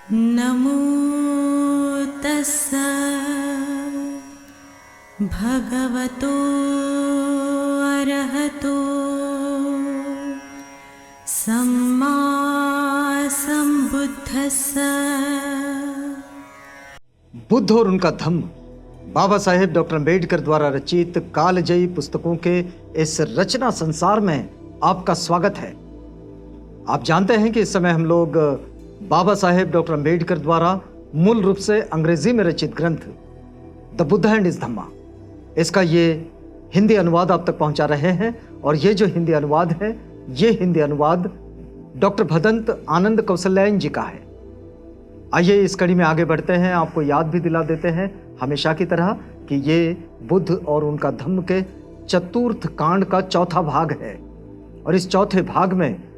नमो तस्स भगवतो अरहतो सम्मा सम्बुद्धस्स। बुद्ध और उनका धम्म बाबा साहेब डॉक्टर अम्बेडकर द्वारा रचित कालजयी पुस्तकों के इस रचना संसार में आपका स्वागत है। आप जानते हैं कि इस समय हम लोग बाबा साहेब डॉक्टर अम्बेडकर द्वारा मूल रूप से अंग्रेजी में रचित ग्रंथ द बुद्ध एंड हिज धम्मा, इसका ये हिंदी अनुवाद आप तक पहुंचा रहे हैं। और ये जो हिंदी अनुवाद है, ये हिंदी अनुवाद डॉक्टर भदंत आनंद कौशल्यायन जी का है। आइए इस कड़ी में आगे बढ़ते हैं। आपको याद भी दिला देते हैं हमेशा की तरह कि ये बुद्ध और उनका धम्म के चतुर्थ कांड का चौथा भाग है। और इस चौथे भाग में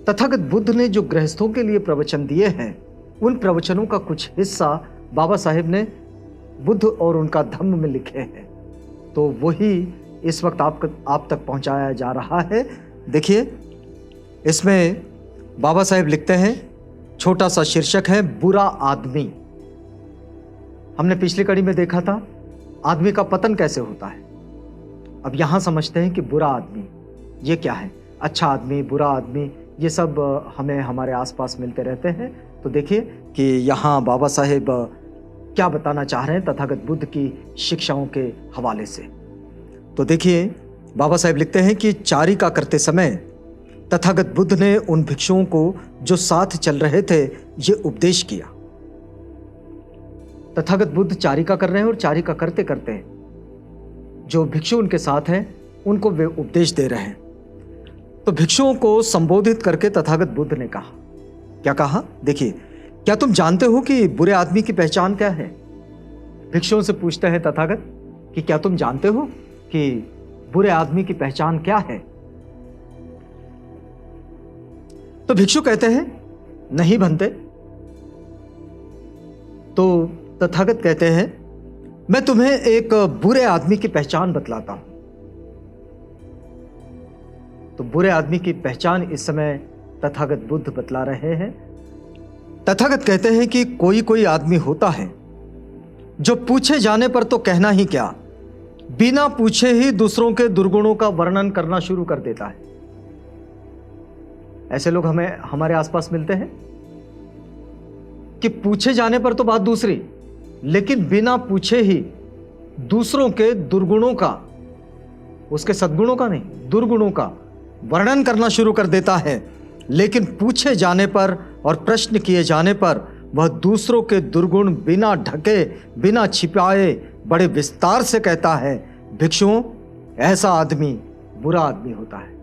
तथागत बुद्ध ने जो गृहस्थों के लिए प्रवचन दिए हैं, उन प्रवचनों का कुछ हिस्सा बाबा साहेब ने बुद्ध और उनका धम्म में लिखे हैं। तो वही इस वक्त आप तक पहुंचाया जा रहा है। देखिए, इसमें बाबा साहेब लिखते हैं, छोटा सा शीर्षक है बुरा आदमी। हमने पिछली कड़ी में देखा था आदमी का पतन कैसे होता है। अब यहां समझते हैं कि बुरा आदमी ये क्या है। अच्छा आदमी, बुरा आदमी, ये सब हमें हमारे आसपास मिलते रहते हैं। तो देखिए कि यहाँ बाबा साहेब क्या बताना चाह रहे हैं तथागत बुद्ध की शिक्षाओं के हवाले से। तो देखिए, बाबा साहेब लिखते हैं कि चारिका करते समय तथागत बुद्ध ने उन भिक्षुओं को जो साथ चल रहे थे ये उपदेश किया। तथागत बुद्ध चारिका कर रहे हैं और चारिका करते करते जो भिक्षु उनके साथ हैं उनको वे उपदेश दे रहे हैं। तो भिक्षुओं को संबोधित करके तथागत बुद्ध ने कहा, क्या कहा? देखिए, क्या तुम जानते हो कि बुरे आदमी की पहचान क्या है? भिक्षुओं से पूछते हैं तथागत कि क्या तुम जानते हो कि बुरे आदमी की पहचान क्या है? तो भिक्षु कहते हैं, नहीं बनते। तो तथागत कहते हैं, मैं तुम्हें एक बुरे आदमी की पहचान बतलाता हूं। तो बुरे आदमी की पहचान इस समय तथागत बुद्ध बतला रहे हैं। तथागत कहते हैं कि कोई कोई आदमी होता है जो पूछे जाने पर तो कहना ही क्या, बिना पूछे ही दूसरों के दुर्गुणों का वर्णन करना शुरू कर देता है। ऐसे लोग हमें हमारे आसपास मिलते हैं कि पूछे जाने पर तो बात दूसरी, लेकिन बिना पूछे ही दूसरों के दुर्गुणों का, उसके सद्गुणों का नहीं, दुर्गुणों का वर्णन करना शुरू कर देता है। लेकिन पूछे जाने पर और प्रश्न किए जाने पर वह दूसरों के दुर्गुण बिना ढके, बिना छिपाए बड़े विस्तार से कहता है। भिक्षुओं, ऐसा आदमी बुरा आदमी होता है।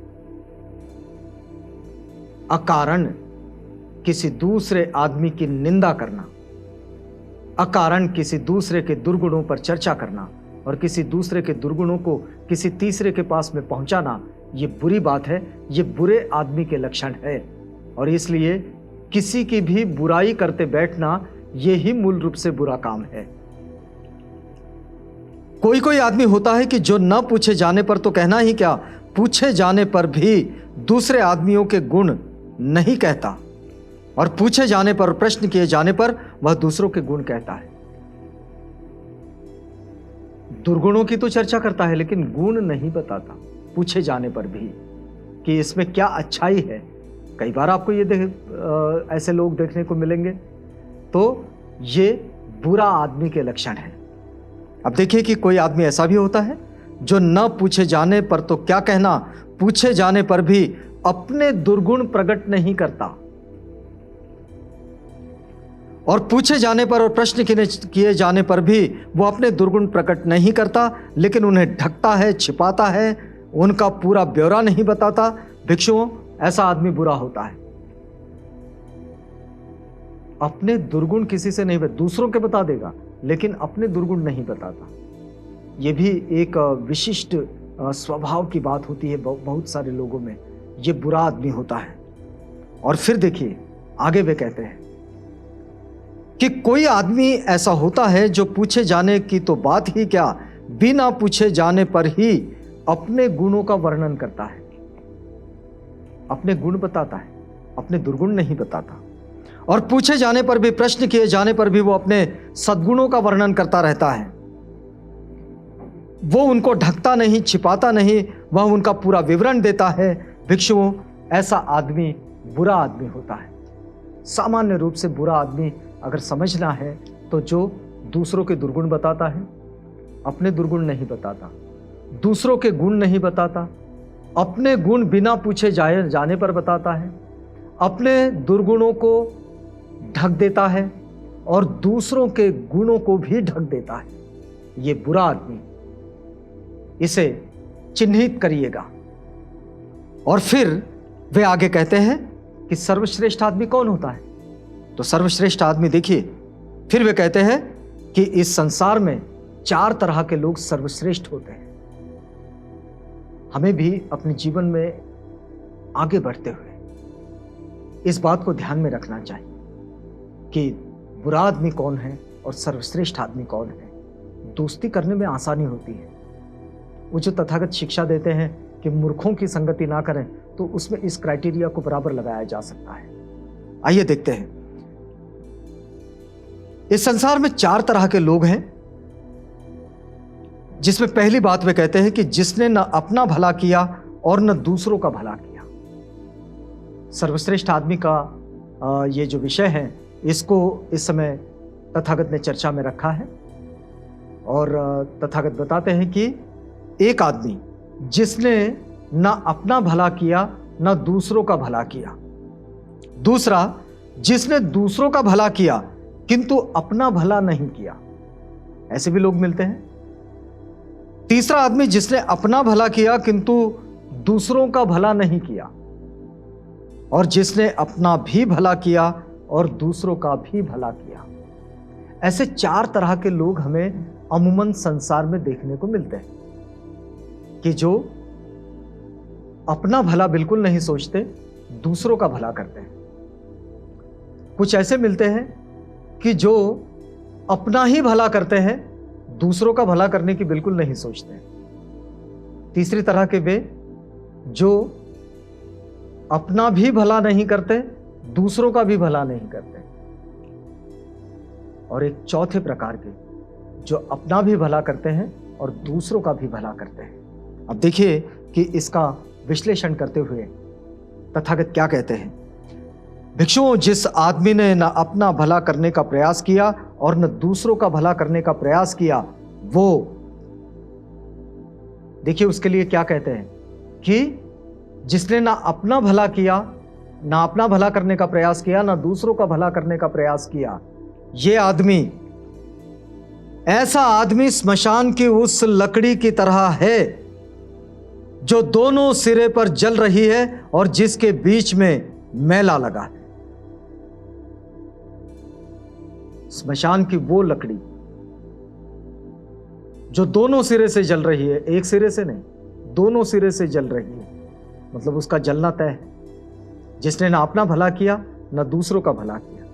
अकारण किसी दूसरे आदमी की निंदा करना, अकारण किसी दूसरे के दुर्गुणों पर चर्चा करना और किसी दूसरे के दुर्गुणों को किसी तीसरे के पास में पहुंचाना, ये बुरी बात है, ये बुरे आदमी के लक्षण है। और इसलिए किसी की भी बुराई करते बैठना ये ही मूल रूप से बुरा काम है। कोई कोई आदमी होता है कि जो न पूछे जाने पर तो कहना ही क्या, पूछे जाने पर भी दूसरे आदमियों के गुण नहीं कहता और पूछे जाने पर, प्रश्न किए जाने पर वह दूसरों के गुण कहता है। दुर्गुणों की तो चर्चा करता है लेकिन गुण नहीं बताता, पूछे जाने पर भी कि इसमें क्या अच्छाई है। कई बार आपको ये ऐसे लोग देखने को मिलेंगे। तो ये बुरा आदमी के लक्षण है। अब देखिए कि कोई आदमी ऐसा भी होता है जो न पूछे जाने पर तो क्या कहना, पूछे जाने पर भी अपने दुर्गुण प्रकट नहीं करता और पूछे जाने पर और प्रश्न किए जाने पर भी वो अपने दुर्गुण प्रकट नहीं करता, लेकिन उन्हें ढकता है, छिपाता है, उनका पूरा ब्यौरा नहीं बताता। भिक्षुओं, ऐसा आदमी बुरा होता है। अपने दुर्गुण किसी से नहीं, दूसरों के बता देगा लेकिन अपने दुर्गुण नहीं बताता। यह भी एक विशिष्ट स्वभाव की बात होती है बहुत सारे लोगों में। यह बुरा आदमी होता है। और फिर देखिए आगे वे कहते हैं कि कोई आदमी ऐसा होता है जो पूछे जाने की तो बात ही क्या, बिना पूछे जाने पर ही अपने गुणों का वर्णन करता है, अपने गुण बताता है, अपने दुर्गुण नहीं बताता। और पूछे जाने पर भी, प्रश्न किए जाने पर भी वो अपने सद्गुणों का वर्णन करता रहता है। वो उनको ढकता नहीं, छिपाता नहीं, वह उनका पूरा विवरण देता है। भिक्षुओं, ऐसा आदमी बुरा आदमी होता है। सामान्य रूप से बुरा आदमी अगर समझना है तो जो दूसरों के दुर्गुण बताता है, अपने दुर्गुण नहीं बताता, दूसरों के गुण नहीं बताता, अपने गुण बिना पूछे जाने पर बताता है, अपने दुर्गुणों को ढक देता है और दूसरों के गुणों को भी ढक देता है। ये बुरा आदमी, इसे चिन्हित करिएगा। और फिर वे आगे कहते हैं कि सर्वश्रेष्ठ आदमी कौन होता है। तो सर्वश्रेष्ठ आदमी देखिए, फिर वे कहते हैं कि इस संसार में 4 तरह के लोग सर्वश्रेष्ठ होते हैं। हमें भी अपने जीवन में आगे बढ़ते हुए इस बात को ध्यान में रखना चाहिए कि बुरा आदमी कौन है और सर्वश्रेष्ठ आदमी कौन है। दोस्ती करने में आसानी होती है। वो जो तथागत शिक्षा देते हैं कि मूर्खों की संगति ना करें, तो उसमें इस क्राइटेरिया को बराबर लगाया जा सकता है। आइए देखते हैं। इस संसार में 4 तरह के लोग हैं, जिसमें पहली बात वे कहते हैं कि जिसने न अपना भला किया और न दूसरों का भला किया। सर्वश्रेष्ठ आदमी का ये जो विषय है, इसको इस समय तथागत ने चर्चा में रखा है। और तथागत बताते हैं कि एक आदमी जिसने न अपना भला किया न दूसरों का भला किया। दूसरा, जिसने दूसरों का भला किया किंतु अपना भला नहीं किया। ऐसे भी लोग मिलते हैं। तीसरा आदमी जिसने अपना भला किया किंतु दूसरों का भला नहीं किया। और जिसने अपना भी भला किया और दूसरों का भी भला किया। ऐसे 4 तरह के लोग हमें अमूमन संसार में देखने को मिलते हैं कि जो अपना भला बिल्कुल नहीं सोचते, दूसरों का भला करते हैं। कुछ ऐसे मिलते हैं कि जो अपना ही भला करते हैं, दूसरों का भला करने की बिल्कुल नहीं सोचते। तीसरी तरह के वे जो अपना भी भला नहीं करते, दूसरों का भी भला नहीं करते। और एक चौथे प्रकार के जो अपना भी भला करते हैं और दूसरों का भी भला करते हैं। अब देखिए कि इसका विश्लेषण करते हुए तथागत क्या कहते हैं। भिक्षुओं, जिस आदमी ने न अपना भला करने का प्रयास किया और न दूसरों का भला करने का प्रयास किया, वो देखिए उसके लिए क्या कहते हैं कि जिसने ना अपना भला किया, ना अपना भला करने का प्रयास किया, ना दूसरों का भला करने का प्रयास किया, ये आदमी, ऐसा आदमी स्मशान की उस लकड़ी की तरह है जो दोनों सिरे पर जल रही है और जिसके बीच में मैला लगा है। स्मशान की वो लकड़ी जो दोनों सिरे से जल रही है, एक सिरे से नहीं, दोनों सिरे से जल रही है, मतलब उसका जलना तय है। जिसने ना अपना भला किया ना दूसरों का भला किया,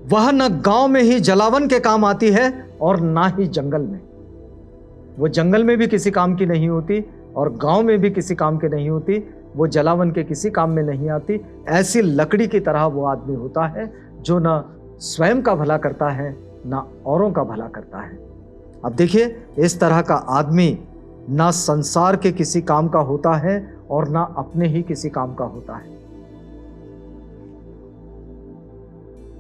वह न गांव में ही जलावन के काम आती है और ना ही जंगल में। वो जंगल में भी किसी काम की नहीं होती और गांव में भी किसी काम की नहीं होती। वो जलावन के किसी काम में नहीं आती। ऐसी लकड़ी की तरह वो आदमी होता है जो ना स्वयं का भला करता है ना औरों का भला करता है। अब देखिए, इस तरह का आदमी ना संसार के किसी काम का होता है और ना अपने ही किसी काम का होता है।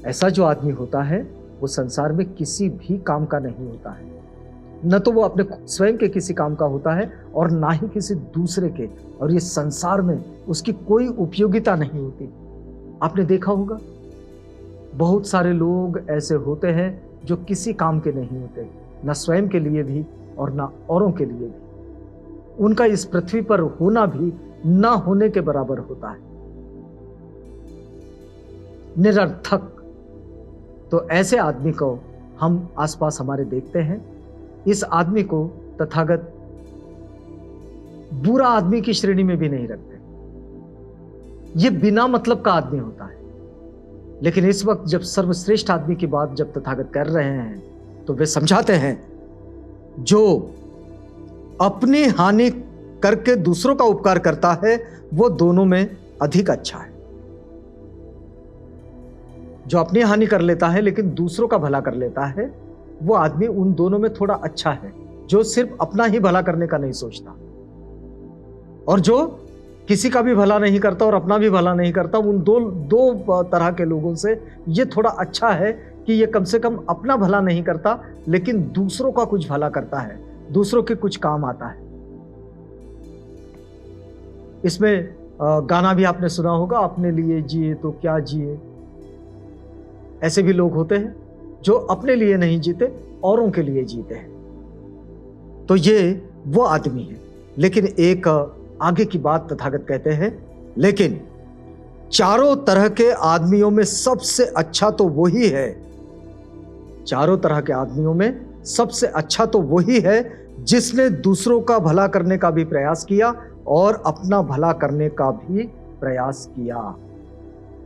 ऐसा जो आदमी होता है वो संसार में किसी भी काम का नहीं होता है। न तो वो अपने स्वयं के किसी काम का होता है और ना ही किसी दूसरे के। और ये संसार में उसकी कोई उपयोगिता नहीं होती। आपने देखा होगा बहुत सारे लोग ऐसे होते हैं जो किसी काम के नहीं होते, न स्वयं के लिए भी और न औरों के लिए भी। उनका इस पृथ्वी पर होना भी न होने के बराबर होता है, निरर्थक। तो ऐसे आदमी को हम आसपास हमारे देखते हैं। इस आदमी को तथागत बुरा आदमी की श्रेणी में भी नहीं रखते। ये बिना मतलब का आदमी होता है। लेकिन इस वक्त जब सर्वश्रेष्ठ आदमी की बात जब तथागत कर रहे हैं तो वे समझाते हैं जो अपनी हानि करके दूसरों का उपकार करता है वो दोनों में अधिक अच्छा है। जो अपनी हानि कर लेता है लेकिन दूसरों का भला कर लेता है, वो आदमी उन दोनों में थोड़ा अच्छा है, जो सिर्फ अपना ही भला करने का नहीं सोचता। और जो किसी का भी भला नहीं करता और अपना भी भला नहीं करता, उन दो तरह के लोगों से ये थोड़ा अच्छा है कि ये कम से कम अपना भला नहीं करता लेकिन दूसरों का कुछ भला करता है, दूसरों के कुछ काम आता है। इसमें गाना भी आपने सुना होगा, अपने लिए जिए तो क्या जिए। ऐसे भी लोग होते हैं जो अपने लिए नहीं जीते, औरों के लिए जीते हैं। तो ये वो आदमी है। लेकिन एक आगे की बात तथागत कहते हैं, लेकिन चारों तरह के आदमियों में सबसे अच्छा तो वही है, चारों तरह के आदमियों में सबसे अच्छा तो वही है जिसने दूसरों का भला करने का भी प्रयास किया और अपना भला करने का भी प्रयास किया।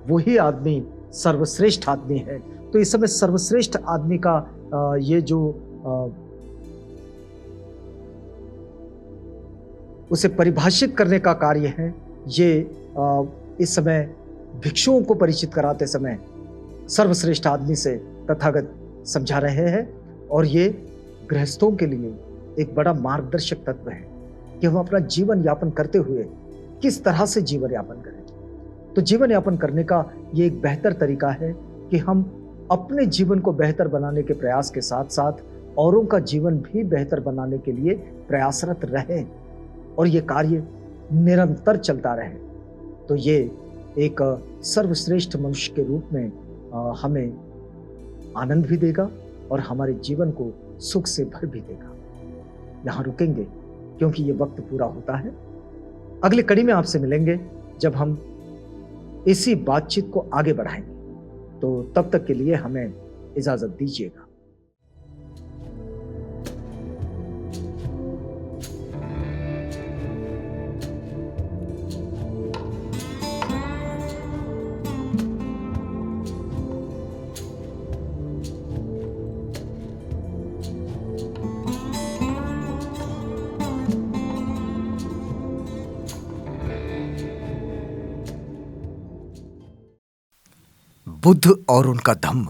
वही आदमी सर्वश्रेष्ठ आदमी है। तो इस समय सर्वश्रेष्ठ आदमी का ये जो उसे परिभाषित करने का कार्य है, ये इस समय भिक्षुओं को परिचित कराते समय सर्वश्रेष्ठ आदमी से तथागत समझा रहे हैं। और ये गृहस्थों के लिए एक बड़ा मार्गदर्शक तत्व है कि हम अपना जीवन यापन करते हुए किस तरह से जीवन यापन करें। तो जीवन यापन करने का ये एक बेहतर तरीका है कि हम अपने जीवन को बेहतर बनाने के प्रयास के साथ साथ औरों का जीवन भी बेहतर बनाने के लिए प्रयासरत रहें और ये कार्य निरंतर चलता रहे। तो ये एक सर्वश्रेष्ठ मनुष्य के रूप में हमें आनंद भी देगा और हमारे जीवन को सुख से भर भी देगा। यहाँ रुकेंगे क्योंकि ये वक्त पूरा होता है। अगली कड़ी में आपसे मिलेंगे जब हम इसी बातचीत को आगे बढ़ाएंगे। तो तब तक के लिए हमें इजाजत दीजिएगा। बुद्ध और उनका धम्म।